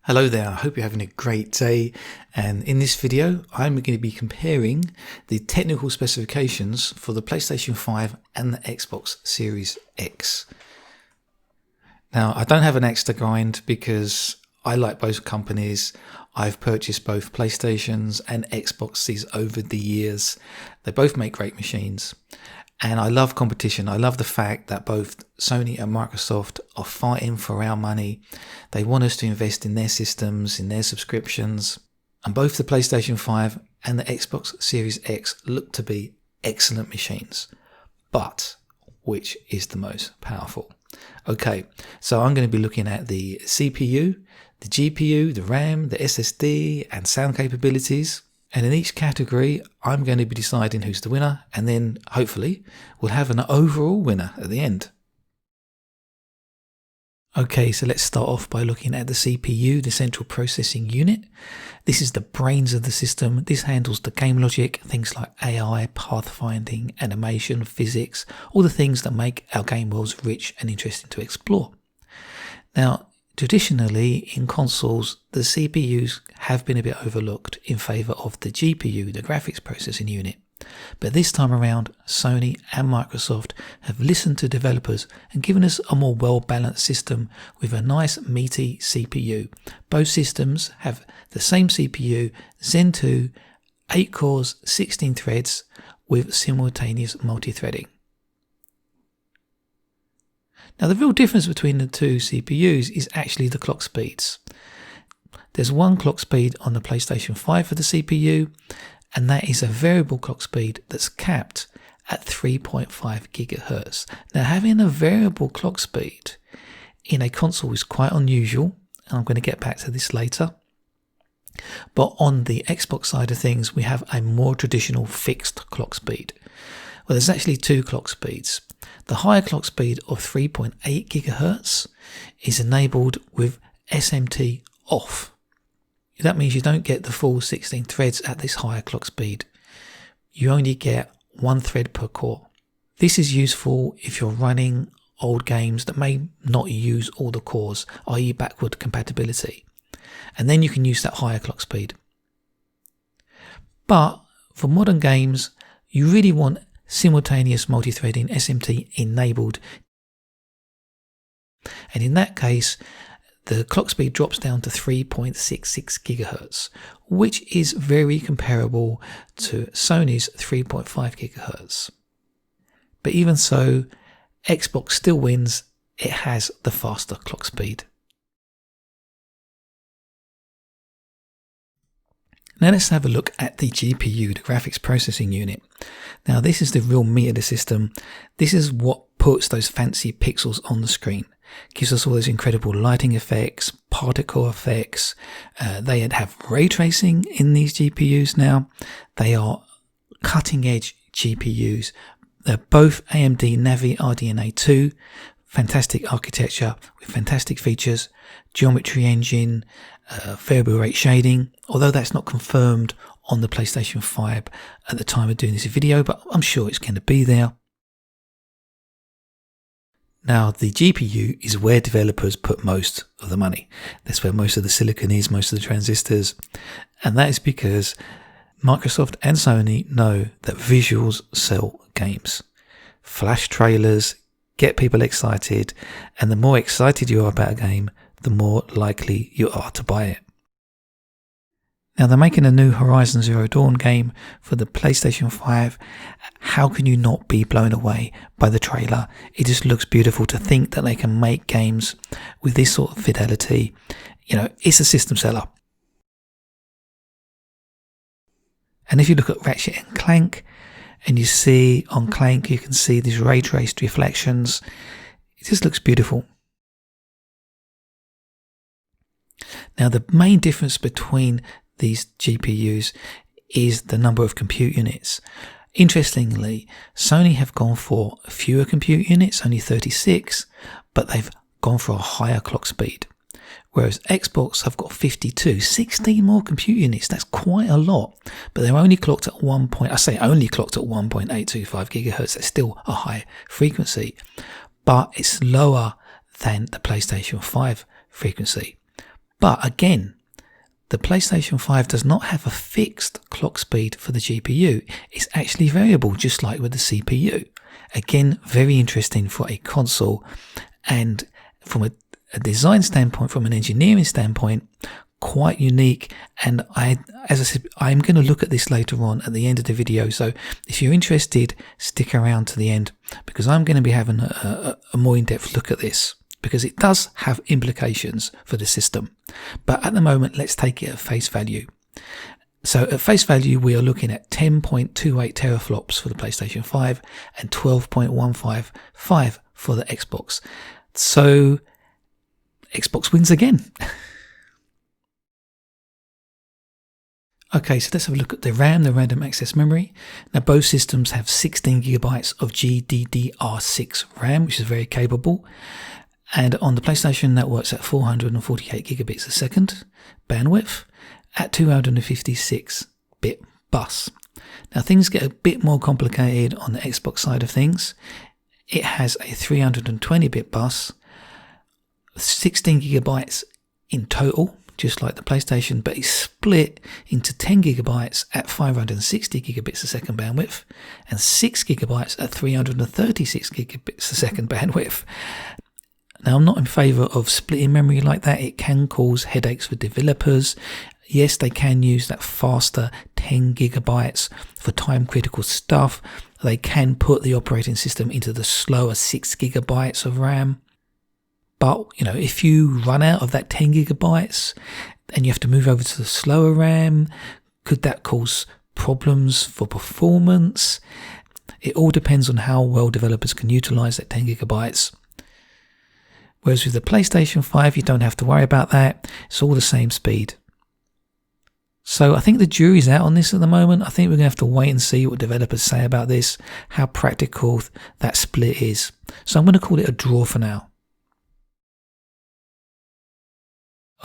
Hello there, I hope you're having a great day, and in this video I'm going to be comparing the technical specifications for the PlayStation 5 and the Xbox Series X. Now I don't have an axe to grind because I like both companies. I've purchased both PlayStations and Xboxes over the years. They both make great machines. And I love competition. I love the fact that both Sony and Microsoft are fighting for our money. They want us to invest in their systems, in their subscriptions. And both the PlayStation 5 and the Xbox Series X look to be excellent machines. But which is the most powerful? Okay, so I'm going to be looking at the CPU, the GPU, the RAM, the SSD, and sound capabilities. And in each category, I'm going to be deciding who's the winner, and then hopefully we'll have an overall winner at the end. Okay, so let's start off by looking at the CPU, the central processing unit. This is the brains of the system. This handles the game logic, things like AI, pathfinding, animation, physics, all the things that make our game worlds rich and interesting to explore. Now, traditionally, in consoles, the CPUs have been a bit overlooked in favour of the GPU, the graphics processing unit. But this time around, Sony and Microsoft have listened to developers and given us a more well-balanced system with a nice meaty CPU. Both systems have the same CPU, Zen 2, 8 cores, 16 threads with simultaneous multi-threading. Now the real difference between the two CPUs is actually the clock speeds. There's one clock speed on the PlayStation 5 for the CPU, and that is a variable clock speed that's capped at 3.5 GHz. Now having a variable clock speed in a console is quite unusual, and I'm going to get back to this later. But on the Xbox side of things, we have a more traditional fixed clock speed. Well, there's actually two clock speeds. The higher clock speed of 3.8 GHz is enabled with SMT off. That means you don't get the full 16 threads at this higher clock speed. You only get one thread per core. This is useful if you're running old games that may not use all the cores, i.e. backward compatibility. And then you can use that higher clock speed. But for modern games, you really want simultaneous multi-threading, SMT enabled, and in that case the clock speed drops down to 3.66 GHz, which is very comparable to Sony's 3.5 GHz. But even so, Xbox still wins. It has the faster clock speed. Now let's have a look at the GPU, the graphics processing unit. Now this is the real meat of the system. This is what puts those fancy pixels on the screen. Gives us all those incredible lighting effects, particle effects. They have ray tracing in these GPUs now. They are cutting edge GPUs. They're both AMD Navi RDNA 2. Fantastic architecture with fantastic features, geometry engine, variable rate shading, although that's not confirmed on the PlayStation 5 at the time of doing this video, but I'm sure it's going to be there. Now the GPU is where developers put most of the money. That's where most of the silicon is, most of the transistors, and that is because Microsoft and Sony know that visuals sell games. Flash trailers get people excited, and the more excited you are about a game, the more likely you are to buy it. Now they're making a new Horizon Zero Dawn game for the PlayStation 5. How can you not be blown away by the trailer? It just looks beautiful. To think that they can make games with this sort of fidelity. You know, it's a system seller. And if you look at Ratchet and Clank, and you see on Clank, you can see these ray traced reflections. It just looks beautiful. Now the main difference between these GPUs is the number of compute units. Interestingly, Sony have gone for fewer compute units, only 36, but they've gone for a higher clock speed. Whereas Xbox have got 52, 16 more compute units. That's quite a lot, but they're only clocked at only clocked at 1.825 gigahertz. That's still a high frequency, but it's lower than the PlayStation 5 frequency. But again, the PlayStation 5 does not have a fixed clock speed for the GPU. It's actually variable, just like with the CPU. Again, very interesting for a console, and from a design standpoint, from an engineering standpoint, quite unique. And as I said, I'm going to look at this later on at the end of the video. So if you're interested, stick around to the end, because I'm going to be having a more in-depth look at this, because it does have implications for the system. But at the moment, let's take it at face value. So at face value, we are looking at 10.28 teraflops for the PlayStation 5 and 12.155 for the Xbox. So Xbox wins again. Okay, so let's have a look at the RAM, the random access memory. Now both systems have 16 gigabytes of GDDR6 RAM, which is very capable. And on the PlayStation, that works at 448 gigabits a second bandwidth at 256-bit bus. Now things get a bit more complicated on the Xbox side of things. It has a 320-bit bus, 16 gigabytes in total, just like the PlayStation, but it's split into 10 gigabytes at 560 gigabits a second bandwidth and 6 gigabytes at 336 gigabits a second bandwidth. Now, I'm not in favour of splitting memory like that. It can cause headaches for developers. Yes, they can use that faster 10 gigabytes for time critical stuff. They can put the operating system into the slower 6 gigabytes of RAM. But, you know, if you run out of that 10 gigabytes and you have to move over to the slower RAM, could that cause problems for performance? It all depends on how well developers can utilise that 10 gigabytes. Whereas with the PlayStation 5, you don't have to worry about that. It's all the same speed. So I think the jury's out on this at the moment. I think we're going to have to wait and see what developers say about this, how practical that split is. So I'm going to call it a draw for now.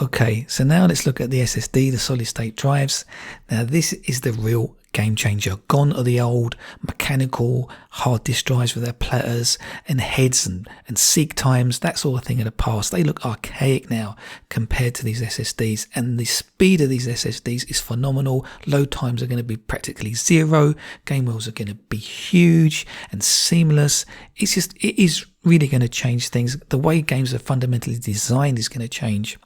Okay, so now let's look at the SSD, the solid state drives. Now this is the real game changer. Gone are the old mechanical hard disk drives with their platters and heads and seek times. That's all a thing of the past. They look archaic now compared to these SSDs, and the speed of these SSDs is phenomenal. Load times are going to be practically zero. Game wheels are going to be huge and seamless. It is really going to change things. The way games are fundamentally designed is going to change.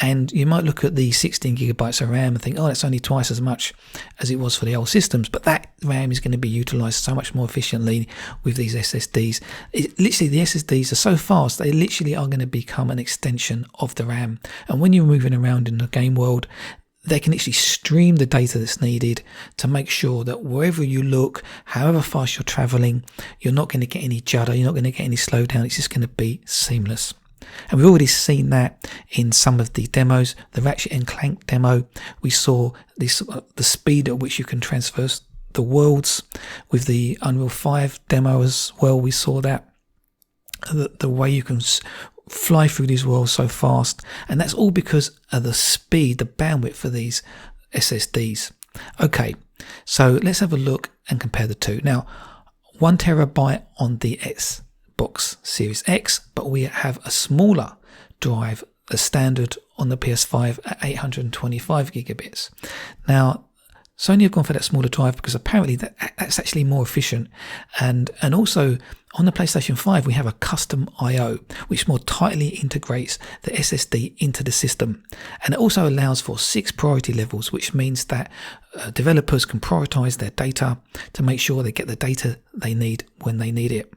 And you might look at the 16 gigabytes of RAM and think, oh, that's only twice as much as it was for the old systems. But that RAM is going to be utilized so much more efficiently with these SSDs. Literally, the SSDs are so fast, they literally are going to become an extension of the RAM. And when you're moving around in the game world, they can actually stream the data that's needed to make sure that wherever you look, however fast you're traveling, you're not going to get any judder, you're not going to get any slowdown. It's just going to be seamless. And we've already seen that in some of the demos. The Ratchet and Clank demo, we saw this, the speed at which you can traverse the worlds. With the Unreal 5 demo as well, we saw that. The way you can fly through these worlds so fast, and that's all because of the speed, the bandwidth for these SSDs. Okay, so let's have a look and compare the two. Now, 1 terabyte on the Xbox Series X, but we have a smaller drive, the standard on the PS5 at 825 gigabits. Now, Sony have gone for that smaller drive because apparently that's actually more efficient, and also on the PlayStation 5 we have a custom I/O which more tightly integrates the SSD into the system, and it also allows for 6 priority levels, which means that developers can prioritize their data to make sure they get the data they need when they need it.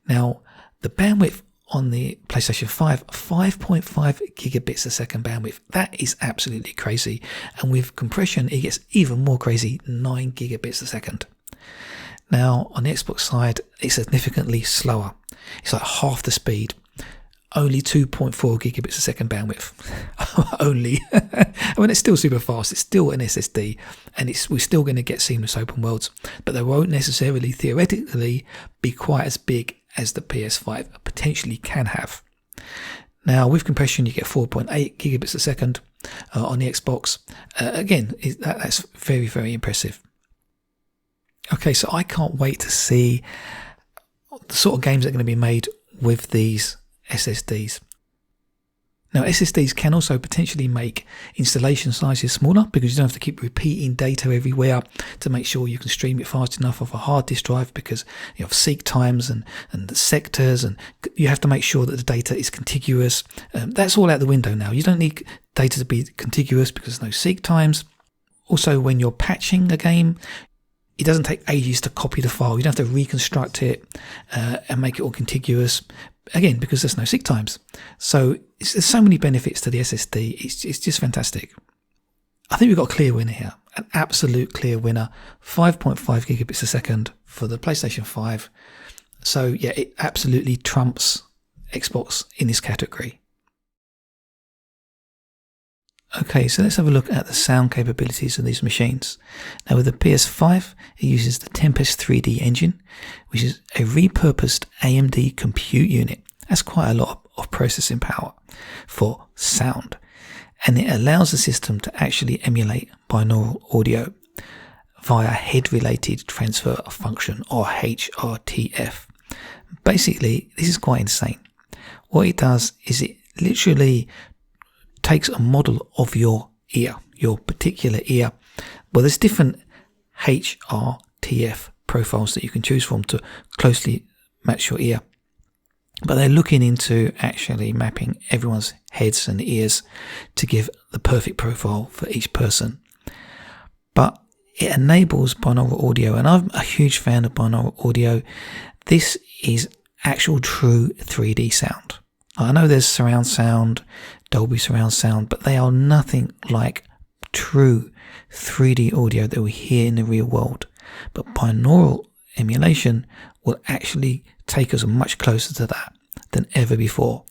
Now, the bandwidth on the PlayStation 5, 5.5 gigabits a second bandwidth. That is absolutely crazy. And with compression, it gets even more crazy, 9 gigabits a second. Now, on the Xbox side, it's significantly slower. It's like half the speed. Only 2.4 gigabits a second bandwidth. Only. I mean, it's still super fast. It's still an SSD, and we're still going to get seamless open worlds, but they won't necessarily, theoretically, be quite as big as the PS5 potentially can have. Now, with compression, you get 4.8 gigabits a second on the Xbox. Again, that's very, very impressive. Okay, so I can't wait to see the sort of games that are going to be made with these SSDs. Now, SSDs can also potentially make installation sizes smaller because you don't have to keep repeating data everywhere to make sure you can stream it fast enough off a hard disk drive, because you have seek times and the sectors, and you have to make sure that the data is contiguous. That's all out the window now. You don't need data to be contiguous because there's no seek times. Also, when you're patching a game, it doesn't take ages to copy the file. You don't have to reconstruct it and make it all contiguous. Again, because there's no seek times. So there's so many benefits to the SSD. It's just fantastic. I think we've got a clear winner here. An absolute clear winner. 5.5 gigabits a second for the PlayStation 5. So yeah, it absolutely trumps Xbox in this category. Okay, so let's have a look at the sound capabilities of these machines. Now with the PS5, it uses the Tempest 3D engine, which is a repurposed AMD compute unit. That's quite a lot of processing power for sound. And it allows the system to actually emulate binaural audio via head-related transfer function, or HRTF. Basically, this is quite insane. What it does is it literally takes a model of your ear, your particular ear. Well, there's different HRTF profiles that you can choose from to closely match your ear. But they're looking into actually mapping everyone's heads and ears to give the perfect profile for each person. But it enables binaural audio, and I'm a huge fan of binaural audio. This is actual true 3D sound. I know there's surround sound, Dolby surround sound, but they are nothing like true 3D audio that we hear in the real world. But binaural emulation will actually take us much closer to that than ever before.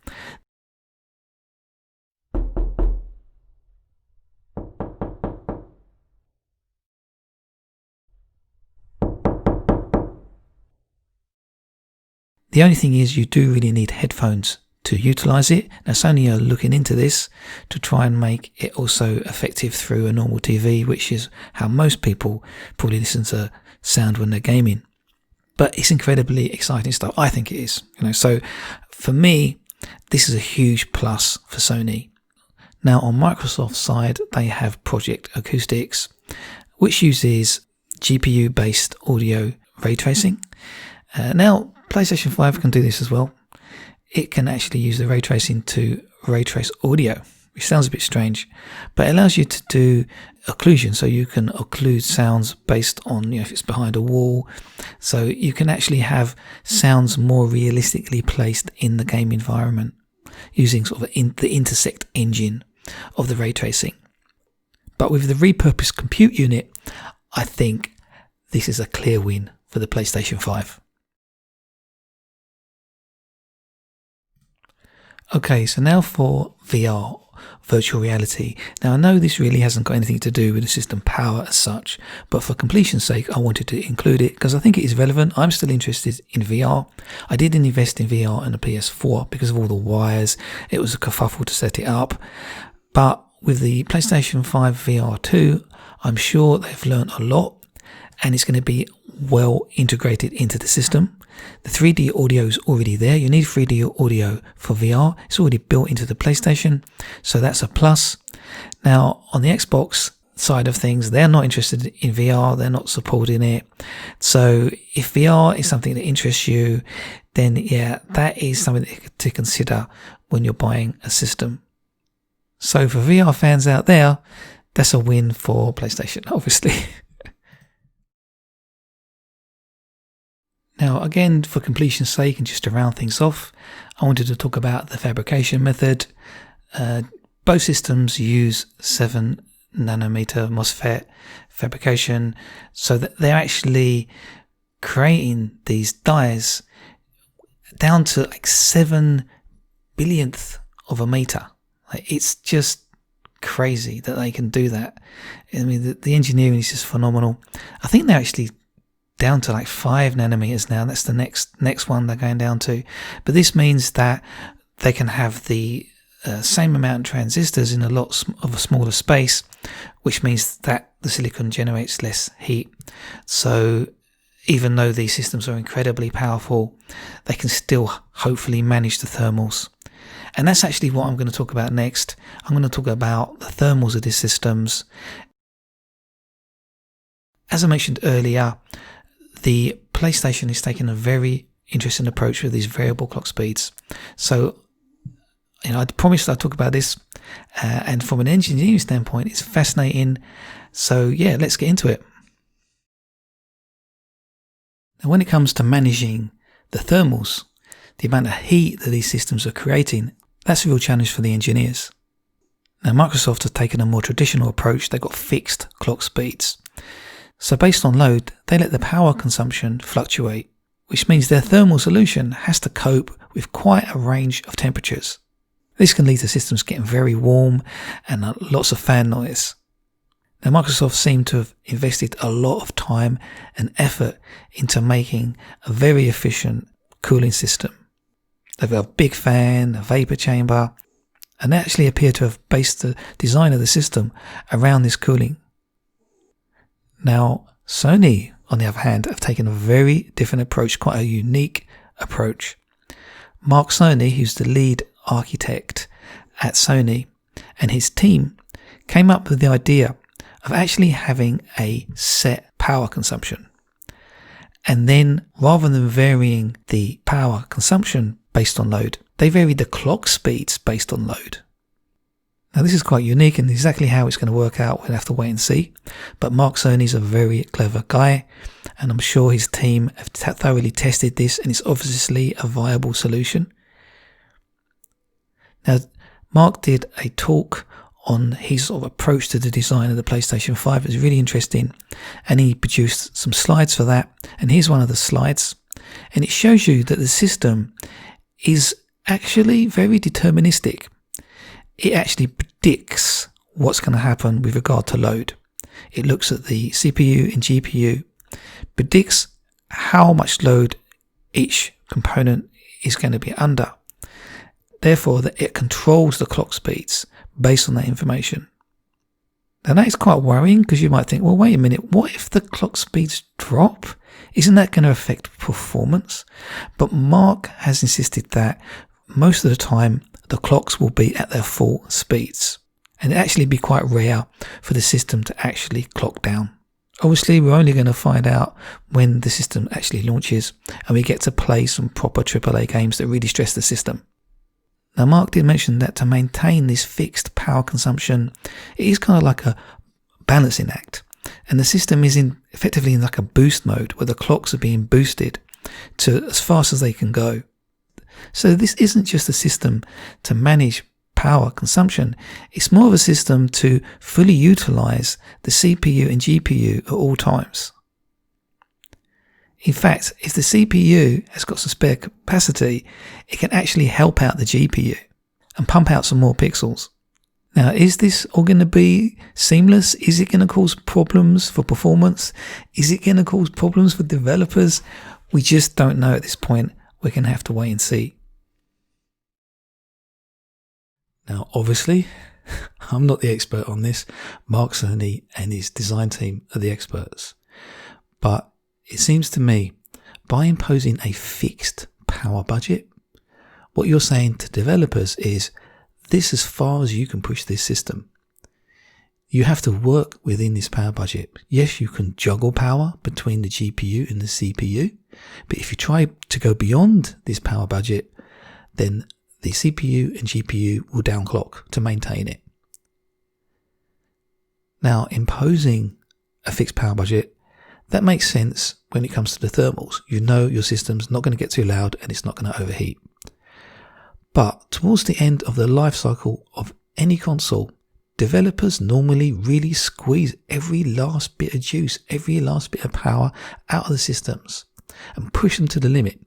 The only thing is, you do really need headphones to utilize it. Now Sony are looking into this to try and make it also effective through a normal TV, which is how most people probably listen to sound when they're gaming. But it's incredibly exciting stuff. I think it is. So for me, this is a huge plus for Sony. Now on Microsoft's side, they have Project Acoustics, which uses GPU-based audio ray tracing. Now PlayStation 5 can do this as well. It can actually use the ray tracing to ray trace audio, which sounds a bit strange, but it allows you to do occlusion, so you can occlude sounds based on, if it's behind a wall, so you can actually have sounds more realistically placed in the game environment using sort of the intersect engine of the ray tracing. But with the repurposed compute unit, I think this is a clear win for the PlayStation 5. Okay, so now for VR, virtual reality. Now I know this really hasn't got anything to do with the system power as such, but for completion's sake I wanted to include it because I think it is relevant. I'm still interested in VR. I didn't invest in VR in the PS4 because of all the wires. It was a kerfuffle to set it up. But with the PlayStation 5 VR 2, I'm sure they've learned a lot and it's going to be well integrated into the system. The 3D audio is already there. You need 3D audio for VR. It's already built into the PlayStation, so that's a plus. Now, on the Xbox side of things, they're not interested in VR. They're not supporting it. So if VR is something that interests you, then yeah, that is something to consider when you're buying a system. So for VR fans out there, that's a win for PlayStation, obviously. Now, again, for completion's sake and just to round things off, I wanted to talk about the fabrication method. Both systems use 7 nanometer MOSFET fabrication, so that they're actually creating these dies down to like 7 billionth of a meter. It's just crazy that they can do that. I mean, the engineering is just phenomenal. I think they're actually down to like 5 nanometers now. That's the next one they're going down to. But this means that they can have the same amount of transistors in a lot of a smaller space, which means that the silicon generates less heat. So even though these systems are incredibly powerful, they can still hopefully manage the thermals. And that's actually what I'm going to talk about next. I'm going to talk about the thermals of these systems. As I mentioned earlier, the PlayStation is taking a very interesting approach with these variable clock speeds. So, I promised I'd talk about this, and from an engineering standpoint, it's fascinating. So yeah, let's get into it. Now, when it comes to managing the thermals, the amount of heat that these systems are creating, that's a real challenge for the engineers. Now, Microsoft has taken a more traditional approach. They've got fixed clock speeds. So based on load, they let the power consumption fluctuate, which means their thermal solution has to cope with quite a range of temperatures. This can lead to systems getting very warm and lots of fan noise. Now, Microsoft seem to have invested a lot of time and effort into making a very efficient cooling system. They've got a big fan, a vapor chamber, and they actually appear to have based the design of the system around this cooling. Now, Sony, on the other hand, have taken a very different approach, quite a unique approach. Mark Cerny, who's the lead architect at Sony, and his team came up with the idea of actually having a set power consumption. And then, rather than varying the power consumption based on load, they varied the clock speeds based on load. Now, this is quite unique, and exactly how it's going to work out, we'll have to wait and see. But Mark Cerny's a very clever guy, and I'm sure his team have thoroughly tested this, and it's obviously a viable solution. Now, Mark did a talk on his sort of approach to the design of the PlayStation 5. It was really interesting, and he produced some slides for that. And here's one of the slides, and it shows you that the system is actually very deterministic. It actually predicts what's going to happen with regard to load. It looks at the CPU and GPU, predicts how much load each component is going to be under. Therefore, that it controls the clock speeds based on that information. Now, that is quite worrying, because you might think, well, wait a minute, what if the clock speeds drop? Isn't that going to affect performance? But Mark has insisted that most of the time the clocks will be at their full speeds, and it'd actually be quite rare for the system to actually clock down. Obviously, we're only going to find out when the system actually launches and we get to play some proper AAA games that really stress the system. Now, Mark did mention that to maintain this fixed power consumption, it is kind of like a balancing act. And the system is effectively in like a boost mode, where the clocks are being boosted to as fast as they can go. So this isn't just a system to manage power consumption. It's more of a system to fully utilize the CPU and GPU at all times. In fact, if the CPU has got some spare capacity, it can actually help out the GPU and pump out some more pixels. Now, is this all going to be seamless? Is it going to cause problems for performance? Is it going to cause problems for developers? We just don't know at this point. We're going to have to wait and see. Now, obviously, I'm not the expert on this. Mark Cerny and his design team are the experts. But it seems to me, by imposing a fixed power budget, what you're saying to developers is, this is as far as you can push this system. You have to work within this power budget. Yes, you can juggle power between the GPU and the CPU, but if you try to go beyond this power budget, then the CPU and GPU will downclock to maintain it. Now, imposing a fixed power budget, that makes sense when it comes to the thermals. You know your system's not going to get too loud and it's not going to overheat. But towards the end of the life cycle of any console, developers normally really squeeze every last bit of juice, every last bit of power out of the systems and push them to the limit.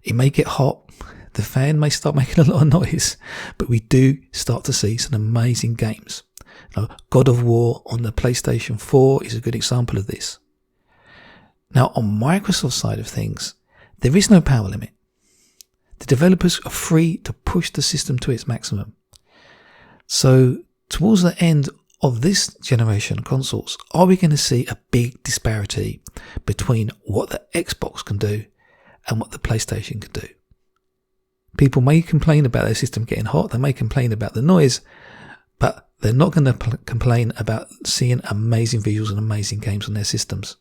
It may get hot, the fan may start making a lot of noise, but we do start to see some amazing games. God of War on the PlayStation 4 is a good example of this. Now, on Microsoft's side of things, there is no power limit. The developers are free to push the system to its maximum. So, towards the end of this generation of consoles, are we going to see a big disparity between what the Xbox can do and what the PlayStation can do? People may complain about their system getting hot, they may complain about the noise, but they're not going to complain about seeing amazing visuals and amazing games on their systems.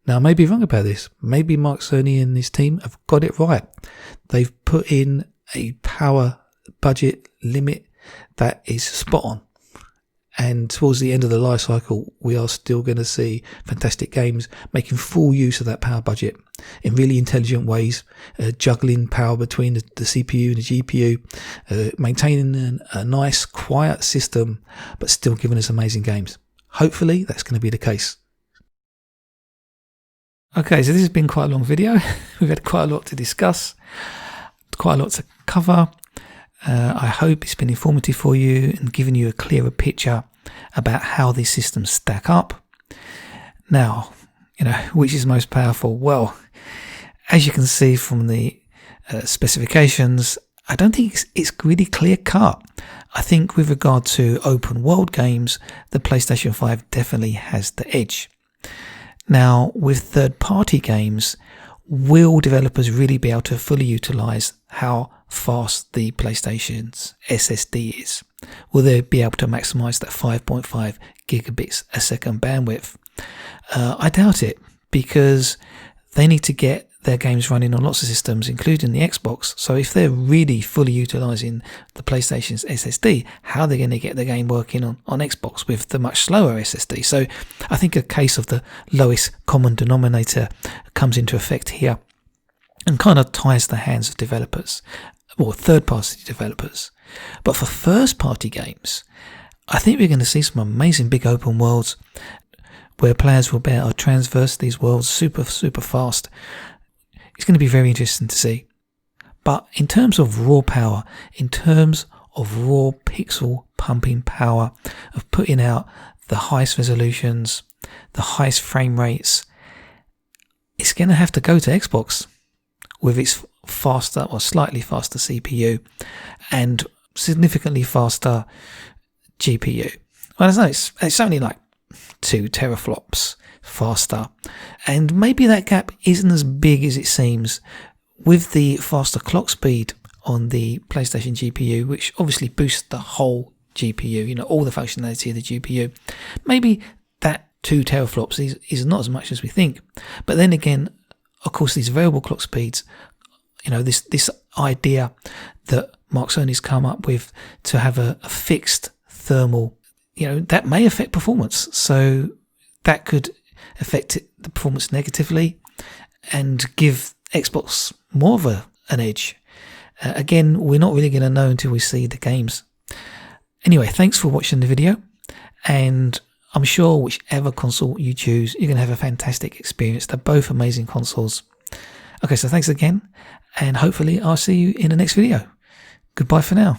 Now, I may be wrong about this. Maybe Mark Cerny and his team have got it right. They've put in a power budget limit that is spot on. And towards the end of the life cycle, we are still going to see fantastic games making full use of that power budget in really intelligent ways, juggling power between the CPU and the GPU, maintaining a nice, quiet system, but still giving us amazing games. Hopefully, that's going to be the case. Okay, so this has been quite a long video. We've had quite a lot to discuss, quite a lot to cover. I hope it's been informative for you and given you a clearer picture about how these systems stack up. Now, which is most powerful? Well, as you can see from the specifications, I don't think it's really clear cut. I think with regard to open world games, the PlayStation 5 definitely has the edge. Now, with third-party games, will developers really be able to fully utilize how fast the PlayStation's SSD is? Will they be able to maximize that 5.5 gigabits a second bandwidth? I doubt it, because they need to get their games running on lots of systems, including the Xbox. So if they're really fully utilizing the PlayStation's SSD, how are they going to get the game working on Xbox with the much slower SSD? So I think a case of the lowest common denominator comes into effect here and kind of ties the hands of developers, or third-party developers. But for first-party games, I think we're going to see some amazing big open worlds where players will be able to traverse these worlds super, super fast. It's going to be very interesting to see. But in terms of raw power, in terms of raw pixel pumping power, of putting out the highest resolutions, the highest frame rates, it's going to have to go to Xbox with its faster or slightly faster CPU and significantly faster GPU. Well, it's only like 2 teraflops faster, and maybe that gap isn't as big as it seems with the faster clock speed on the PlayStation GPU, which obviously boosts the whole GPU, all the functionality of the GPU. Maybe that 2 teraflops is not as much as we think. But then again, of course, these variable clock speeds, this idea that Mark Cerny's come up with to have a fixed thermal, that may affect performance. So that could affect the performance negatively and give Xbox more of an edge. Again, we're not really going to know until we see the games. Anyway, thanks for watching the video, and I'm sure whichever console you choose, you're going to have a fantastic experience. They're both amazing consoles. Okay, so thanks again, and hopefully I'll see you in the next video. Goodbye for now.